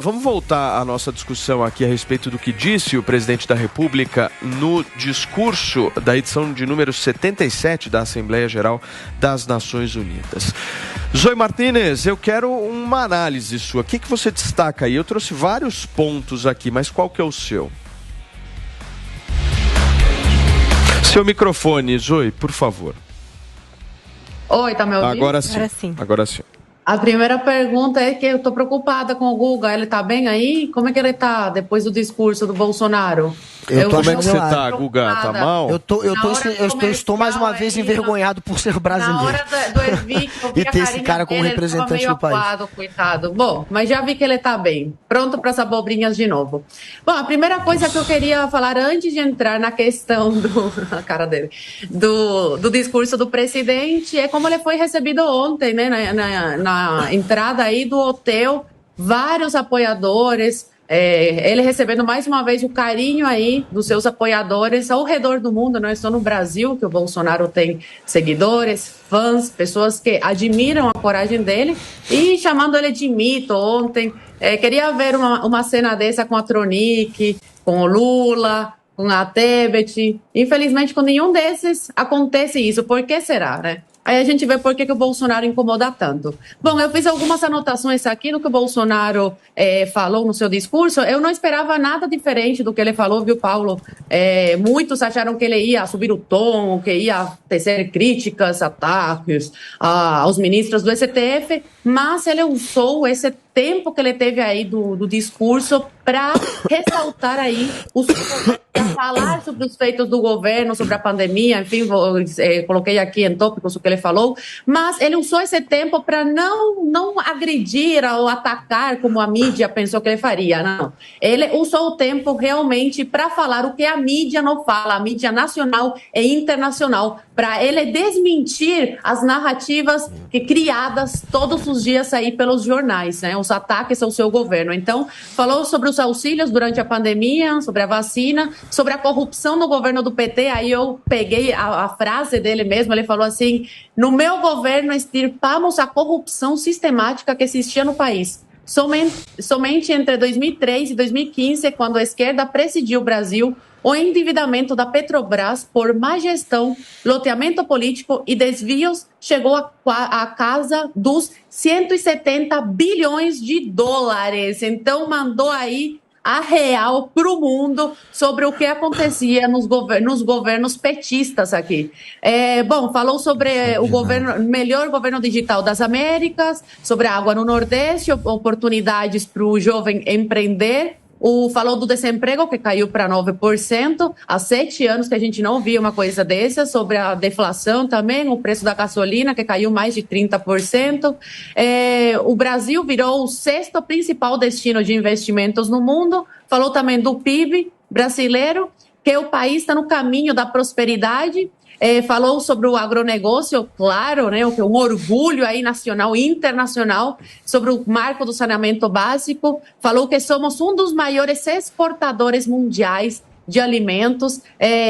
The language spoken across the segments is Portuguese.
Vamos voltar à nossa discussão aqui a respeito do que disse o presidente da República no discurso da edição de número 77 da Assembleia Geral das Nações Unidas. Zoe Martínez, eu quero uma análise sua. O que você destaca aí? Eu trouxe vários pontos aqui, mas qual que é o seu? Seu microfone, Zoe, por favor. Oi, tá me ouvindo? Agora sim. Agora sim. A primeira pergunta é que eu tô preocupada com o Guga. Ele tá bem aí? Como é que ele tá depois do discurso do Bolsonaro? Como é que você tá, Guga? Tá mal? Eu estou mais uma vez envergonhado por ser brasileiro. Na hora do Evite, eu vi e ter esse cara como representante do país. Coitado. Bom, mas já vi que ele tá bem. Pronto para as abobrinhas de novo. Bom, a primeira coisa que eu queria falar antes de entrar na questão a cara dele, do discurso do presidente é como ele foi recebido ontem, né, na entrada aí do hotel, vários apoiadores. Ele recebendo mais uma vez o carinho aí dos seus apoiadores ao redor do mundo, não é só no Brasil que o Bolsonaro tem seguidores, fãs, pessoas que admiram a coragem dele e chamando ele de mito ontem. Queria ver uma cena dessa com a Tronic, com o Lula, com a Tebet. Infelizmente, com nenhum desses acontece isso. Por que será, né? Aí a gente vê por que o Bolsonaro incomoda tanto. Bom, eu fiz algumas anotações aqui no que o Bolsonaro falou no seu discurso. Eu não esperava nada diferente do que ele falou, viu, Paulo? Muitos acharam que ele ia subir o tom, que ia tecer críticas, ataques aos ministros do STF, mas ele usou esse tempo que ele teve aí do discurso para ressaltar aí para falar sobre os feitos do governo, sobre a pandemia, enfim, coloquei aqui em tópicos o que ele falou, mas ele usou esse tempo para não agredir ou atacar como a mídia pensou que ele faria, não. Ele usou o tempo realmente para falar o que a mídia não fala, a mídia nacional e internacional, para ele desmentir as narrativas criadas todos os dias aí pelos jornais, né, os ataques ao seu governo. Então, falou sobre os auxílios durante a pandemia, sobre a vacina, sobre a corrupção no governo do PT. Aí eu peguei a frase dele mesmo, ele falou assim: no meu governo extirpamos a corrupção sistemática que existia no país. Somente entre 2003 e 2015, quando a esquerda presidiu o Brasil, o endividamento da Petrobras por má gestão, loteamento político e desvios chegou à casa dos 170 bilhões de dólares. Então, mandou aí a real para o mundo sobre o que acontecia nos governos petistas aqui. Bom, falou sobre o melhor governo digital das Américas, sobre a água no Nordeste, oportunidades para o jovem empreender. Falou do desemprego, que caiu para 9%. Há 7 anos que a gente não via uma coisa dessa. Sobre a deflação também, o preço da gasolina, que caiu mais de 30%. O Brasil virou o 6º principal destino de investimentos no mundo. Falou também do PIB brasileiro, que o país está no caminho da prosperidade. Falou sobre o agronegócio, claro, né, um orgulho aí nacional e internacional, sobre o marco do saneamento básico. Falou que somos um dos maiores exportadores mundiais de alimentos,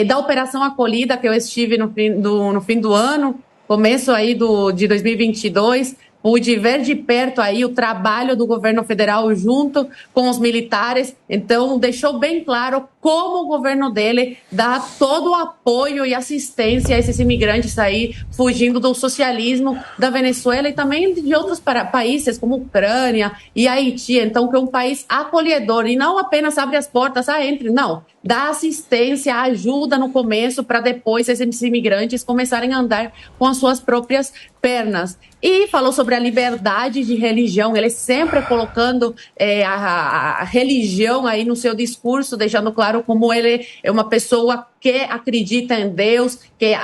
da Operação Acolhida, que eu estive no fim do ano, começo aí de 2022, pude ver de perto aí o trabalho do governo federal junto com os militares. Então, deixou bem claro como o governo dele dá todo o apoio e assistência a esses imigrantes aí fugindo do socialismo da Venezuela e também de outros países como Ucrânia e Haiti. Então, que é um país acolhedor e não apenas abre as portas, entre, não. Dá assistência, ajuda no começo para depois esses imigrantes começarem a andar com as suas próprias pernas. E falou sobre a liberdade de religião, ele sempre colocando a religião aí no seu discurso, deixando claro como ele é uma pessoa que acredita em Deus, que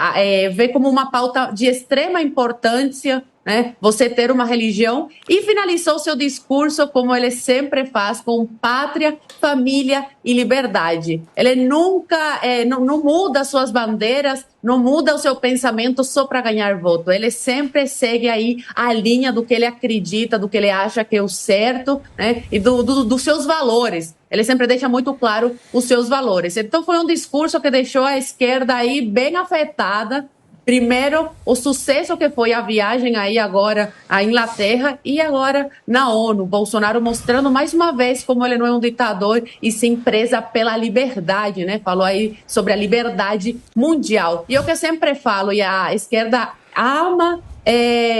vê como uma pauta de extrema importância, né, você ter uma religião, e finalizou seu discurso, como ele sempre faz, com pátria, família e liberdade. Ele nunca não muda suas bandeiras, não muda o seu pensamento só para ganhar voto. Ele sempre segue aí a linha do que ele acredita, do que ele acha que é o certo, né, e dos seus valores. Ele sempre deixa muito claro os seus valores. Então foi um discurso que deixou a esquerda aí bem afetada, Primeiro, o sucesso que foi a viagem aí agora à Inglaterra e agora na ONU. Bolsonaro mostrando mais uma vez como ele não é um ditador e sim presa pela liberdade, né? Falou aí sobre a liberdade mundial. E o que eu sempre falo, e a esquerda ama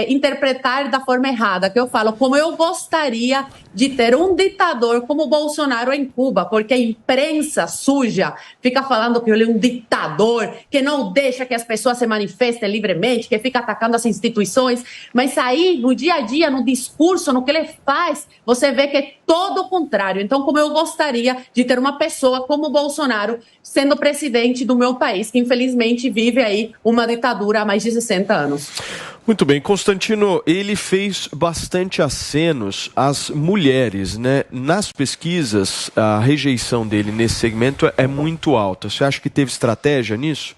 interpretar da forma errada, que eu falo, como eu gostaria de ter um ditador como o Bolsonaro em Cuba, porque a imprensa suja fica falando que ele é um ditador, que não deixa que as pessoas se manifestem livremente, que fica atacando as instituições, mas aí no dia a dia, no discurso, no que ele faz, você vê que é todo o contrário. Então, como eu gostaria de ter uma pessoa como o Bolsonaro sendo presidente do meu país, que infelizmente vive aí uma ditadura há mais de 60 anos. Muito bem, Constantino, ele fez bastante acenos às mulheres, né? Nas pesquisas, a rejeição dele nesse segmento é muito alta. Você acha que teve estratégia nisso?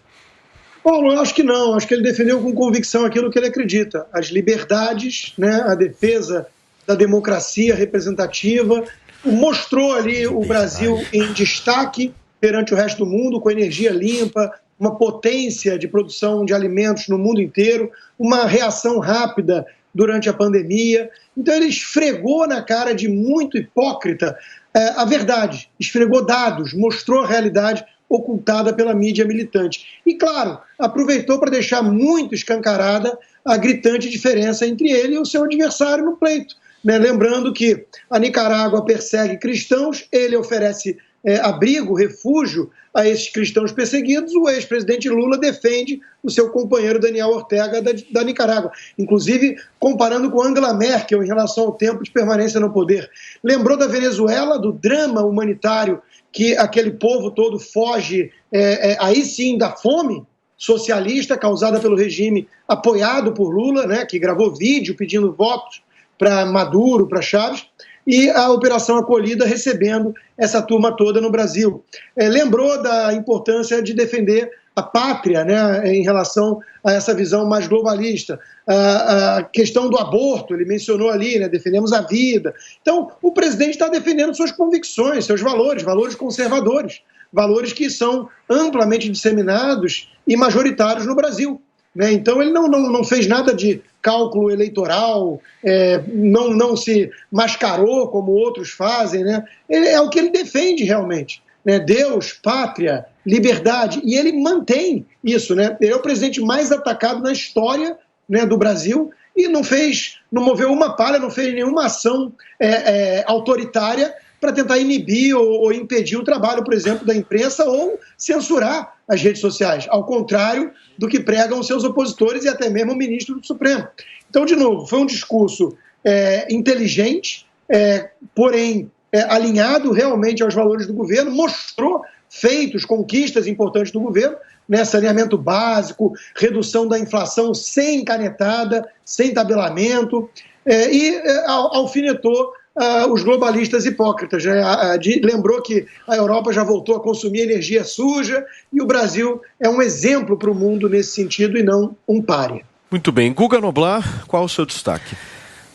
Paulo, eu acho que não. Acho que ele defendeu com convicção aquilo que ele acredita. As liberdades, né? A defesa da democracia representativa. Mostrou ali o Brasil em destaque perante o resto do mundo, com energia limpa, uma potência de produção de alimentos no mundo inteiro, uma reação rápida durante a pandemia. Então ele esfregou na cara de muito hipócrita a verdade, esfregou dados, mostrou a realidade ocultada pela mídia militante. E, claro, aproveitou para deixar muito escancarada a gritante diferença entre ele e o seu adversário no pleito, né? Lembrando que a Nicarágua persegue cristãos, ele oferece abrigo, refúgio a esses cristãos perseguidos. O ex-presidente Lula defende o seu companheiro Daniel Ortega da Nicarágua, inclusive comparando com Angela Merkel em relação ao tempo de permanência no poder. Lembrou da Venezuela, do drama humanitário que aquele povo todo foge, aí sim, da fome socialista causada pelo regime apoiado por Lula, né, que gravou vídeo pedindo votos para Maduro, para Chávez, e a Operação Acolhida recebendo essa turma toda no Brasil. Lembrou da importância de defender a pátria, né, em relação a essa visão mais globalista. A questão do aborto, ele mencionou ali, né, defendemos a vida. Então, o presidente está defendendo suas convicções, seus valores, valores conservadores, valores que são amplamente disseminados e majoritários no Brasil, né? Então, ele não fez nada de cálculo eleitoral, não se mascarou como outros fazem, né? É o que ele defende realmente, né? Deus, pátria, liberdade, e ele mantém isso, né? Ele é o presidente mais atacado na história, né, do Brasil e não moveu uma palha, não fez nenhuma ação autoritária para tentar inibir ou impedir o trabalho, por exemplo, da imprensa ou censurar as redes sociais, ao contrário do que pregam seus opositores e até mesmo o ministro do Supremo. Então, de novo, foi um discurso inteligente, porém alinhado realmente aos valores do governo, mostrou feitos, conquistas importantes do governo, né, saneamento básico, redução da inflação sem canetada, sem tabelamento, e alfinetou os globalistas hipócritas, né? Lembrou que a Europa já voltou a consumir energia suja e o Brasil é um exemplo para o mundo nesse sentido e não um pária. Muito bem. Guga Noblar, qual o seu destaque?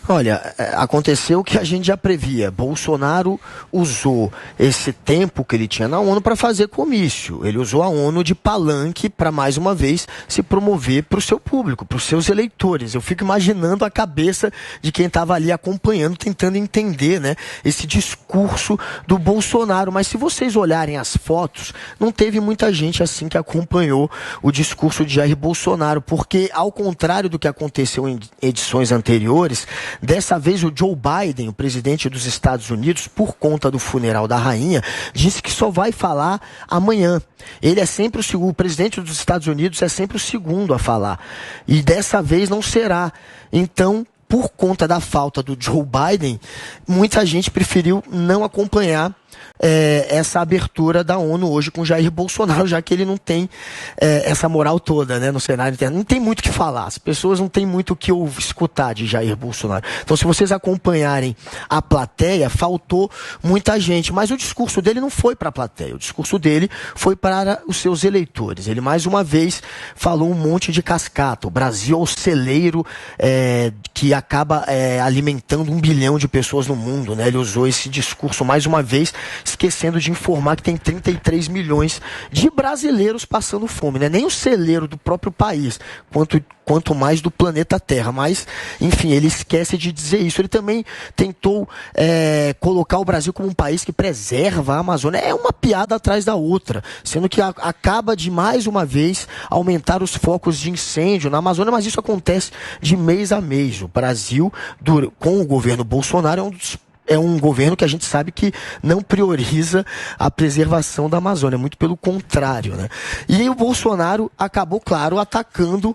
Olha, aconteceu o que a gente já previa. Bolsonaro usou esse tempo que ele tinha na ONU para fazer comício. Ele usou a ONU de palanque para, mais uma vez, se promover para o seu público, para os seus eleitores. Eu fico imaginando a cabeça de quem estava ali acompanhando, tentando entender, né, esse discurso do Bolsonaro. Mas se vocês olharem as fotos, não teve muita gente assim que acompanhou o discurso de Jair Bolsonaro, porque, ao contrário do que aconteceu em edições anteriores, dessa vez o Joe Biden, o presidente dos Estados Unidos, por conta do funeral da rainha, disse que só vai falar amanhã. Ele é sempre o presidente dos Estados Unidos é sempre o segundo a falar. E dessa vez não será. Então, por conta da falta do Joe Biden, muita gente preferiu não acompanhar essa abertura da ONU hoje com Jair Bolsonaro, já que ele não tem essa moral toda, né, no cenário interno. Não tem muito o que falar, as pessoas não têm muito o que escutar de Jair Bolsonaro. Então, se vocês acompanharem a plateia, faltou muita gente, mas o discurso dele não foi para a plateia, o discurso dele foi para os seus eleitores. Ele, mais uma vez, falou um monte de cascata. O Brasil é o celeiro que acaba alimentando 1 bilhão de pessoas no mundo, né? Ele usou esse discurso mais uma vez esquecendo de informar que tem 33 milhões de brasileiros passando fome, né? Nem o celeiro do próprio país, quanto mais do planeta Terra. Mas, enfim, ele esquece de dizer isso. Ele também tentou colocar o Brasil como um país que preserva a Amazônia. É uma piada atrás da outra, sendo que acaba de, mais uma vez, aumentar os focos de incêndio na Amazônia, mas isso acontece de mês a mês. O Brasil, com o governo Bolsonaro, é um governo que a gente sabe que não prioriza a preservação da Amazônia, muito pelo contrário, né? E o Bolsonaro acabou, claro, atacando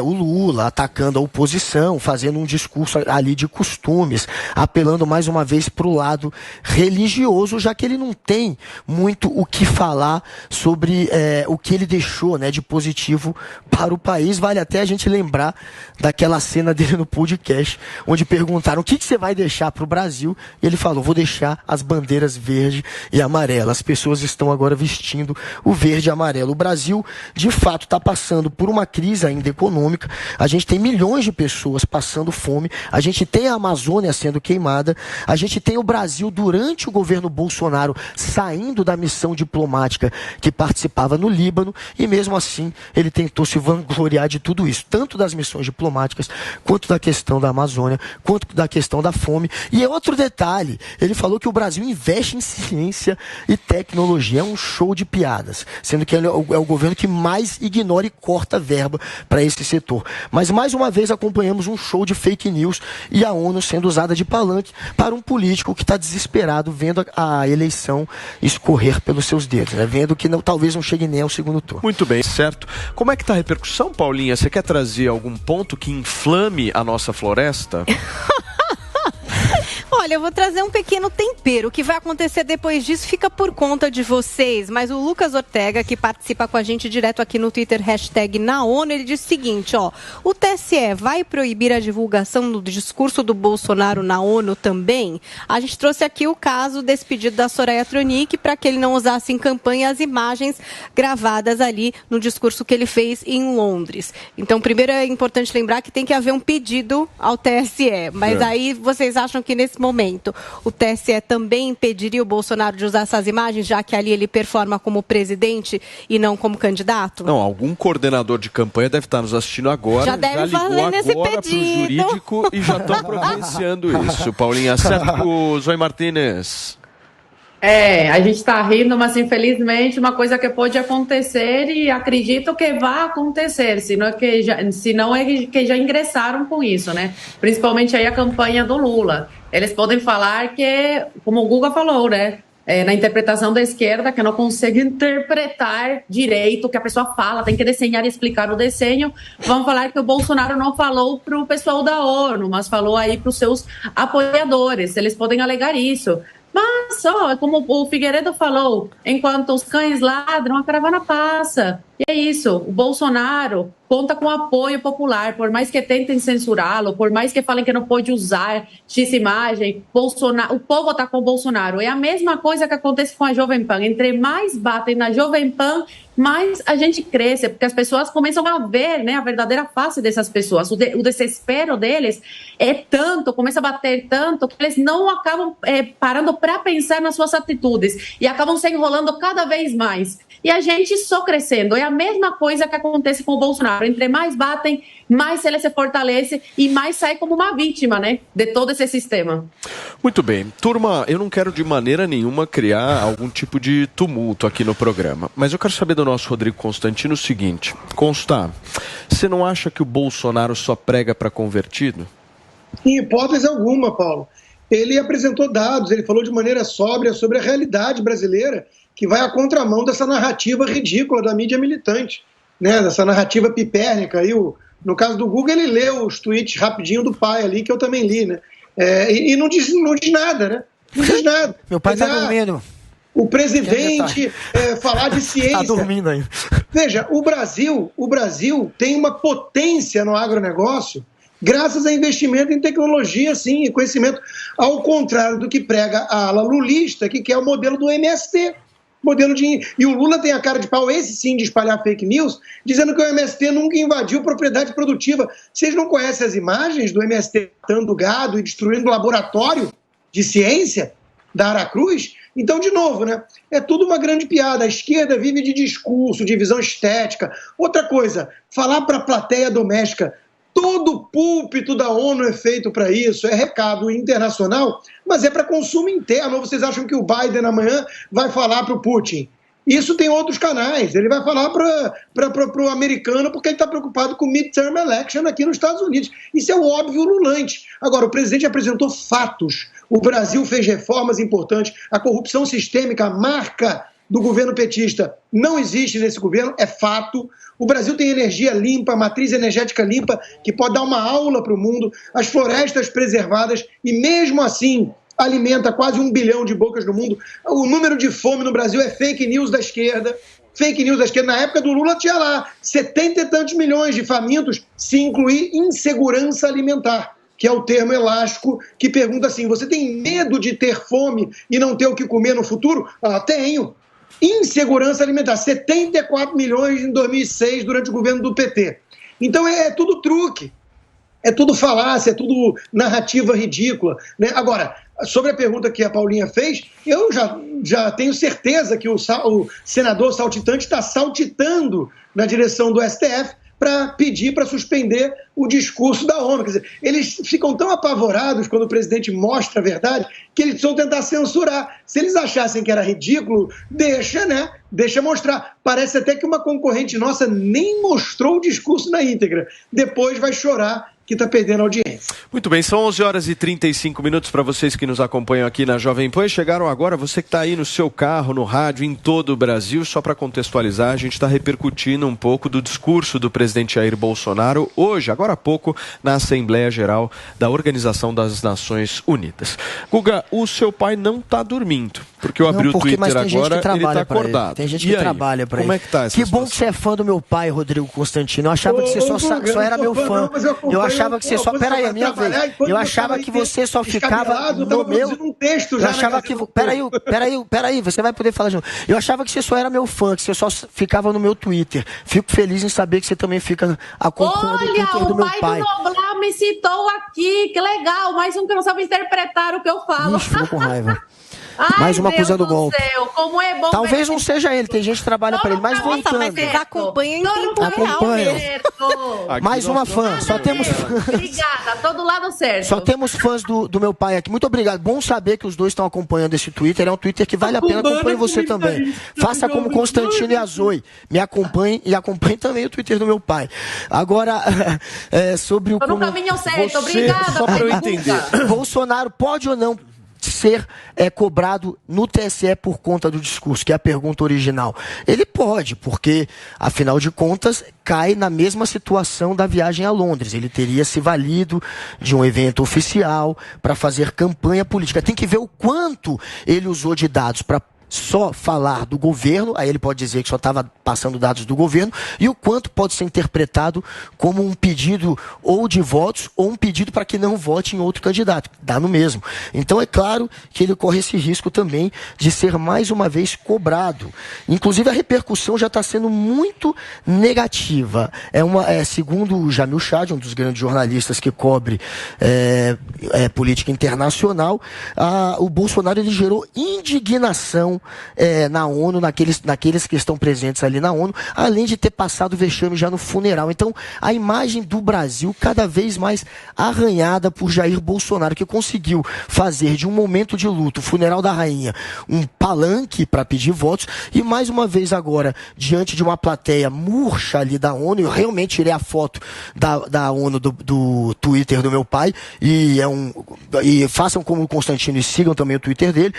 o Lula, atacando a oposição, fazendo um discurso ali de costumes, apelando mais uma vez para o lado religioso, já que ele não tem muito o que falar sobre o que ele deixou, né, de positivo para o país. Vale até a gente lembrar daquela cena dele no podcast, onde perguntaram: o que você vai deixar para o Brasil? E ele falou: vou deixar as bandeiras verde e amarela. As pessoas estão agora vestindo o verde e amarelo. O Brasil, de fato, está passando por uma crise ainda econômica. A gente tem milhões de pessoas passando fome. A gente tem a Amazônia sendo queimada. A gente tem o Brasil, durante o governo Bolsonaro, saindo da missão diplomática que participava no Líbano. E mesmo assim, ele tentou se vangloriar de tudo isso. Tanto das missões diplomáticas, quanto da questão da Amazônia, quanto da questão da fome. E é outro detalhe. Ele falou que o Brasil investe em ciência e tecnologia. É um show de piadas, sendo que ele é o governo que mais ignora e corta verba para esse setor. Mas mais uma vez acompanhamos um show de fake news e a ONU sendo usada de palanque para um político que está desesperado vendo a eleição escorrer pelos seus dedos, né? Vendo que talvez não chegue nem ao segundo turno. Muito bem, certo. Como é que está a repercussão, Paulinha? Você quer trazer algum ponto que inflame a nossa floresta? Olha, eu vou trazer um pequeno tempero. O que vai acontecer depois disso fica por conta de vocês. Mas o Lucas Ortega, que participa com a gente direto aqui no Twitter, #NaONU, ele diz o seguinte, o TSE vai proibir a divulgação do discurso do Bolsonaro na ONU também? A gente trouxe aqui o caso desse pedido da Soraya Tronic para que ele não usasse em campanha as imagens gravadas ali no discurso que ele fez em Londres. Então, primeiro é importante lembrar que tem que haver um pedido ao TSE. Mas aí vocês acham que nesse momento o TSE também impediria o Bolsonaro de usar essas imagens, já que ali ele performa como presidente e não como candidato? Não, algum coordenador de campanha deve estar nos assistindo agora, já deve ligou fazer nesse agora para o jurídico e já estão providenciando isso, Paulinha. Certo, Zoe Martínez? A gente está rindo, mas infelizmente uma coisa que pode acontecer e acredito que vai acontecer, senão é que já ingressaram com isso, né? Principalmente aí a campanha do Lula. Eles podem falar que, como o Guga falou, né? Na interpretação da esquerda, que não consegue interpretar direito o que a pessoa fala, tem que desenhar e explicar o desenho. Vamos falar que o Bolsonaro não falou para o pessoal da ONU, mas falou aí para os seus apoiadores. Eles podem alegar isso. Mas, como o Figueiredo falou, enquanto os cães ladram, a caravana passa. E é isso, o Bolsonaro conta com apoio popular, por mais que tentem censurá-lo, por mais que falem que não pode usar X imagem, o povo está com o Bolsonaro. É a mesma coisa que acontece com a Jovem Pan. Entre mais batem na Jovem Pan, mais a gente cresce, porque as pessoas começam a ver, né, a verdadeira face dessas pessoas. O desespero deles é tanto, começa a bater tanto, que eles não acabam parando para pensar nas suas atitudes e acabam se enrolando cada vez mais. E a gente só crescendo. É a mesma coisa que acontece com o Bolsonaro. Entre mais batem, mais ele se fortalece e mais sai como uma vítima, né, de todo esse sistema. Muito bem. Turma, eu não quero de maneira nenhuma criar algum tipo de tumulto aqui no programa, mas eu quero saber do nosso Rodrigo Constantino o seguinte: Consta, você não acha que o Bolsonaro só prega para convertido? Em hipótese alguma, Paulo. Ele apresentou dados, ele falou de maneira sóbria sobre a realidade brasileira, que vai à contramão dessa narrativa ridícula da mídia militante, né? Dessa narrativa pipérnica. No caso do Google, ele leu os tweets rapidinho do pai ali, que eu também li, né? E não diz nada, né? Não diz nada. Meu pai está dormindo. O presidente falar de ciência. Está dormindo ainda. Veja, o Brasil tem uma potência no agronegócio graças a investimento em tecnologia, sim, e conhecimento, ao contrário do que prega a ala lulista, que quer o modelo do MST. E o Lula tem a cara de pau, esse sim, de espalhar fake news, dizendo que o MST nunca invadiu propriedade produtiva. Vocês não conhecem as imagens do MST matando gado e destruindo laboratório de ciência? da Aracruz. Então, de novo, né, é tudo uma grande piada. A esquerda vive de discurso, de visão estética. Outra coisa, falar para a plateia doméstica, todo púlpito da ONU é feito para isso, é recado internacional, mas é para consumo interno. Ou vocês acham que o Biden amanhã vai falar para o Putin? Isso tem outros canais, ele vai falar para o americano porque ele está preocupado com o midterm election aqui nos Estados Unidos. Isso é o óbvio ululante. Agora, o presidente apresentou fatos. O Brasil fez reformas importantes, a corrupção sistêmica, a marca do governo petista não existe nesse governo, é fato. O Brasil tem energia limpa, matriz energética limpa, que pode dar uma aula para o mundo, as florestas preservadas, e mesmo assim alimenta quase 1 bilhão de bocas no mundo. O número de fome no Brasil é fake news da esquerda. Fake news da esquerda. Na época do Lula tinha lá 70 e tantos milhões de famintos, se incluir insegurança alimentar, que é o termo elástico que pergunta assim, você tem medo de ter fome e não ter o que comer no futuro? Ah, tenho. Insegurança alimentar, 74 milhões em 2006, durante o governo do PT. Então é tudo truque, é tudo falácia, é tudo narrativa ridícula, né? Agora, sobre a pergunta que a Paulinha fez, eu já tenho certeza que o senador saltitante está saltitando na direção do STF para pedir para suspender o discurso da ONU. Quer dizer, eles ficam tão apavorados quando o presidente mostra a verdade que eles precisam tentar censurar. Se eles achassem que era ridículo, deixa mostrar. Parece até que uma concorrente nossa nem mostrou o discurso na íntegra. Depois vai chorar que está perdendo audiência. Muito bem, são 11h35 para vocês que nos acompanham aqui na Jovem Pan. Chegaram agora, você que está aí no seu carro, no rádio, em todo o Brasil. Só para contextualizar, a gente está repercutindo um pouco do discurso do presidente Jair Bolsonaro hoje, agora há pouco, na Assembleia Geral da Organização das Nações Unidas. Guga, o seu pai não está dormindo, porque eu abri o Twitter agora, ele está acordado. Tem gente que trabalha para ele. Como é que está essa Que situação? bom que você é fã do meu pai, Rodrigo Constantino. Eu achava que você só era meu fã. Eu achava que você só... Peraí, a minha vez. Eu achava que você só ficava no meu... Eu achava que... Peraí, você vai poder falar de novo. Eu achava que você só era meu fã, que você só ficava no meu Twitter. Fico feliz em saber que você também fica acompanhando o Twitter do meu pai. Olha, o pai do Noblar me citou aqui, que legal. Mais um que não sabe interpretar o que eu falo. Ixi, ficou com raiva. Ai, mais uma acusando o golpe. Céu, como é bom. Talvez não seja ele, tem gente que trabalha para ele, mas voltando. Mas vocês acompanham em tempo real. Mais uma fã, só temos fãs. Obrigada, todo lado certo. Só temos fãs do meu pai aqui. Muito obrigado. Bom saber que os dois estão acompanhando esse Twitter. É um Twitter que vale a pena. Acompanhe você também. Faça como Constantino e a Zoe. Me acompanhe e acompanhe também o Twitter do meu pai. Agora, sobre o... Tô no caminho certo, obrigada. Só para eu entender. Bolsonaro pode ou não ser cobrado no TSE por conta do discurso, que é a pergunta original? Ele pode, porque, afinal de contas, cai na mesma situação da viagem a Londres. Ele teria se valido de um evento oficial para fazer campanha política. Tem que ver o quanto ele usou de dados para só falar do governo, aí ele pode dizer que só estava passando dados do governo, e o quanto pode ser interpretado como um pedido ou de votos ou um pedido para que não vote em outro candidato. Dá no mesmo. Então é claro que ele corre esse risco também de ser mais uma vez cobrado. Inclusive a repercussão já está sendo muito negativa. Segundo o Jamil Chad, um dos grandes jornalistas que cobre política internacional, o Bolsonaro ele gerou indignação na ONU, naqueles que estão presentes ali na ONU, além de ter passado vexame já no funeral. Então, a imagem do Brasil cada vez mais arranhada por Jair Bolsonaro, que conseguiu fazer de um momento de luto, o funeral da rainha, um palanque para pedir votos, e mais uma vez agora, diante de uma plateia murcha ali da ONU, eu realmente tirei a foto da ONU do Twitter do meu pai, e façam como o Constantino e sigam também o Twitter dele,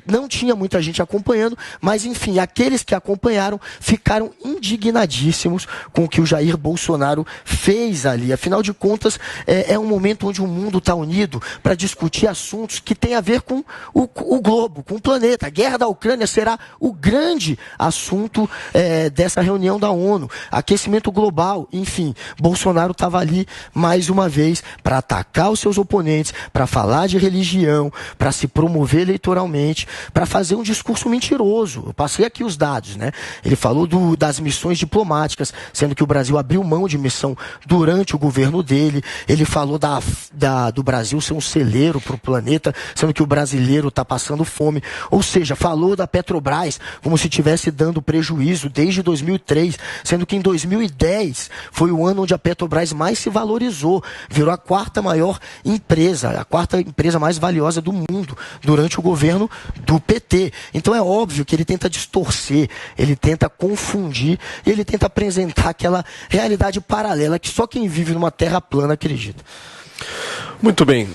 não tinha muita gente acompanhando, mas enfim, aqueles que acompanharam ficaram indignadíssimos com o que o Jair Bolsonaro fez ali. Afinal de contas, é um momento onde o mundo está unido para discutir assuntos que têm a ver com o globo, com o planeta. A guerra da Ucrânia será o grande assunto dessa reunião da ONU. Aquecimento global, enfim. Bolsonaro estava ali mais uma vez para atacar os seus oponentes, para falar de religião, para se promover eleitoralmente, para fazer um discurso mentiroso. Eu passei aqui os dados, né? Ele falou das missões diplomáticas, sendo que o Brasil abriu mão de missão durante o governo dele. Ele falou do Brasil ser um celeiro para o planeta, sendo que o brasileiro está passando fome. Ou seja, falou da Petrobras como se estivesse dando prejuízo desde 2003, sendo que em 2010 foi o ano onde a Petrobras mais se valorizou, virou a quarta maior empresa, a quarta empresa mais valiosa do mundo durante o governo do PT. Então é óbvio que ele tenta distorcer, ele tenta confundir e ele tenta apresentar aquela realidade paralela que só quem vive numa terra plana acredita. Muito bem.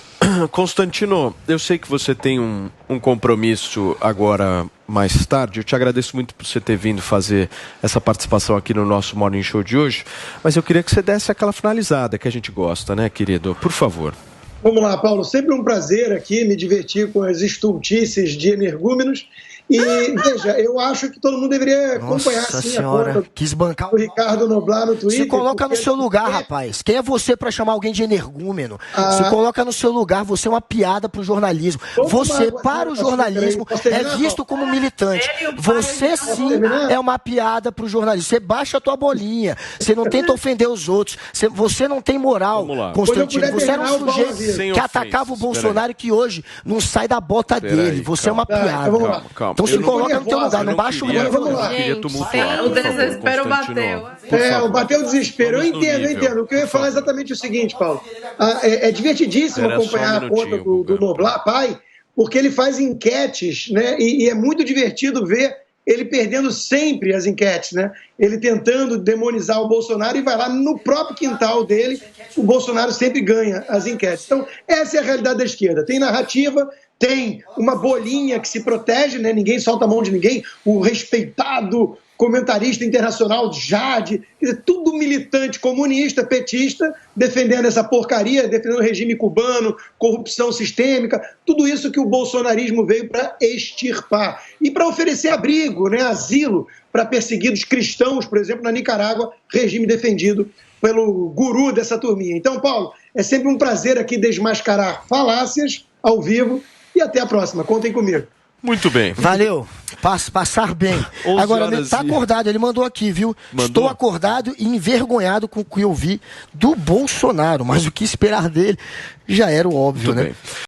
Constantino, eu sei que você tem um compromisso agora mais tarde. Eu te agradeço muito por você ter vindo fazer essa participação aqui no nosso Morning Show de hoje, mas eu queria que você desse aquela finalizada que a gente gosta, né, querido? Por favor. Vamos lá, Paulo. Sempre um prazer aqui me divertir com as estultices de energúmenos. E, veja, eu acho que todo mundo deveria acompanhar sim, a conta quis bancar do Ricardo Noblar no Twitter. Se coloca no seu lugar, rapaz. Quem é você para chamar alguém de energúmeno? Se coloca no seu lugar. Você é uma piada para o jornalismo. Você, para o jornalismo, é visto como militante. Você, sim, é uma piada para o jornalismo. Você baixa a tua bolinha. Você não tenta ofender os outros. Você não tem moral, Constantino. Você era um sujeito que atacava o Bolsonaro e que hoje não sai da bota dele. Você é uma piada. Calma. Então se coloca no teu lugar, não baixa o Gente, tumultuar. o desespero bateu. Bateu o desespero. Eu entendo. O que eu ia falar é exatamente o seguinte, Paulo. É divertidíssimo acompanhar a conta do Noblar, pai, porque ele faz enquetes, né? E é muito divertido ver ele perdendo sempre as enquetes, né? Ele tentando demonizar o Bolsonaro e vai lá no próprio quintal dele, o Bolsonaro sempre ganha as enquetes. Então, essa é a realidade da esquerda. Tem narrativa, tem uma bolinha que se protege, né? Ninguém solta a mão de ninguém. O respeitado comentarista internacional Jade, quer dizer, tudo militante comunista, petista, defendendo essa porcaria, defendendo o regime cubano, corrupção sistêmica, tudo isso que o bolsonarismo veio para extirpar. E para oferecer abrigo, né, asilo para perseguidos cristãos, por exemplo, na Nicarágua, regime defendido pelo guru dessa turminha. Então, Paulo, é sempre um prazer aqui desmascarar falácias ao vivo e até a próxima. Contem comigo. Muito bem. Valeu. Passar bem. Agora, ele está acordado, ele mandou aqui, viu? Estou acordado e envergonhado com o que eu vi do Bolsonaro, mas o que esperar dele já era o óbvio, né?